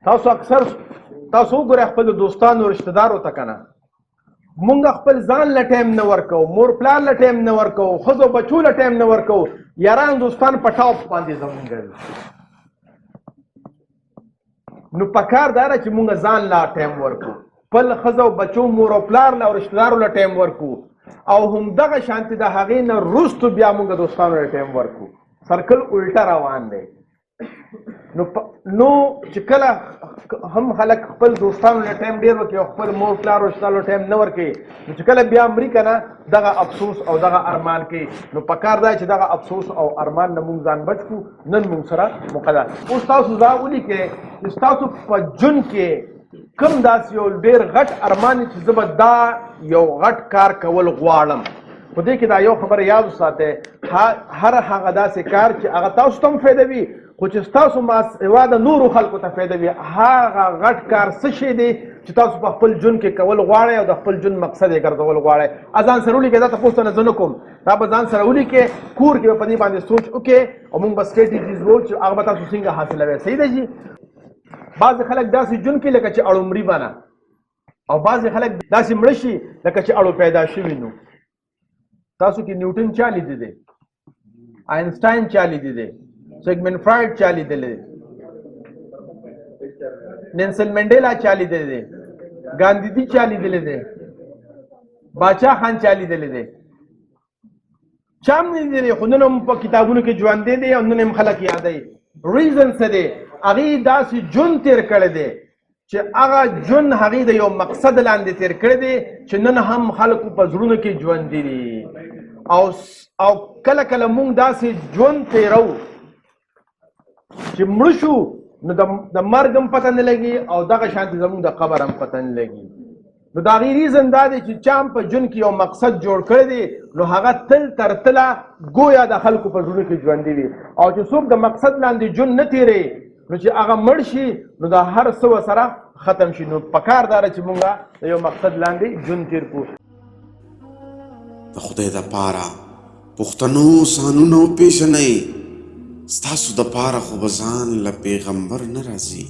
تاسو اکثر تاسو وګورئ خپل دوستانو رشتہ دارو ته کنه مونږ خپل ځان له ټایم نه ورکو، مور پلار له ټایم نه ورکو، ښځو بچو له ټایم نه ورکو، یاران دوستان په ټاپ باندې زمونږ نو پکار دا ده چې مونږ ځان له ټایم ورکو، خپل ښځو بچو مور او پلار له او رشتہ دارو له ټایم ورکو، او همدغه شانتې د هغې نه وروستو بیا مونږ دوستانو له ټایم ورکو. سرکل الټه روان دی. نو چې کله هم خلک خپل دوستانو له ټایم ډېر ورکوي او خپل مور پلار رشتہ دارو له ټایم نه ورکوي، نو چې کله بیا مري که نه دغه افسوس او دغه ارمان کوي. نو پکار دا چې دغه افسوس او ارمان نه مونږ ځان بچ کړو. نن مونږ سره موقع ده. اوس تاسو دا ولیکئ چې ستاسو په ژوند کې کوم داسې یو ډېر غټ ارمان چې زه به دا یو غټ کار کول غواړم. خو دې کې دا یو خبره یاد وساتئ، هر هغه داسې کار چې هغه تاسو ته هم فایده وي، خو چې ستاسو ما سوا د نورو خلکو ته فایده وي، هغه غټ کار څه شی دی چې تاسو په خپل ژوند کې کول غواړئ او د خپل ژوند مقصد یې ګرځول غواړئ. ځان سره ولیکئ، دا تپوس ته نه زه نه کوم، دا به ځان سره ولیکئ، کور کې به په دې باندې سوچ وکړئ او موږ به سټریټیجیز وو چې هغه به تاسو څنګه حاصلوئ. صحیح ده جي؟ بعضې خلک داسې ژوند کې لکه چې اړومري بانه، او بعضې خلک داسې مړه شي لکه چې اړو پیدا شوي نو. تاسو کې نیوټن چا لیدی دی؟ آینسټاین چا لیدی دی؟ سیګمنډ فرایډ چا لیدلی دی؟ نیلسن منډیلا چا لیدلی دی؟ ګاندھی چا لیدلی دی؟ باچا خان چا لیدلی دی؟ چا هم نه لیدلی، خو نن هم په کتابونو کې ژوندی دی او نن هم خلک یادوي. ریزن څه دی؟ هغې داسې ژوند تېر کړی دی چې هغه ژوند هغې د یو مقصد لاندې تېر کړی دی چې نن هم خلکو په زړونو کې ژوندي دي. او کله کله مونږ داسې ژوند تېرو چې مړه شو نو د مرګ هم پته نه لګي او دغه شانتې زمونږ د قبر هم پته نه لګي. نو د هغې ریزن دا دی چې چا هم په ژوند کې یو مقصد جوړ کړی دی نو هغه تل تر تله ګویا د خلکو په زړونو کې ژوندي وي. او چې څوک د مقصد لاندې ژوند نه تېروي نو چې هغه مړ شي نو د هر څه سره ختم شي. نو پکار دا ده چې مونږ د یو مقصد لاندې ژوند تېر کړو. د خدای دپاره پښتنو سانونه وپېژنئ، ستاسو دپاره خو به ځان له پیغمبر نه راځي.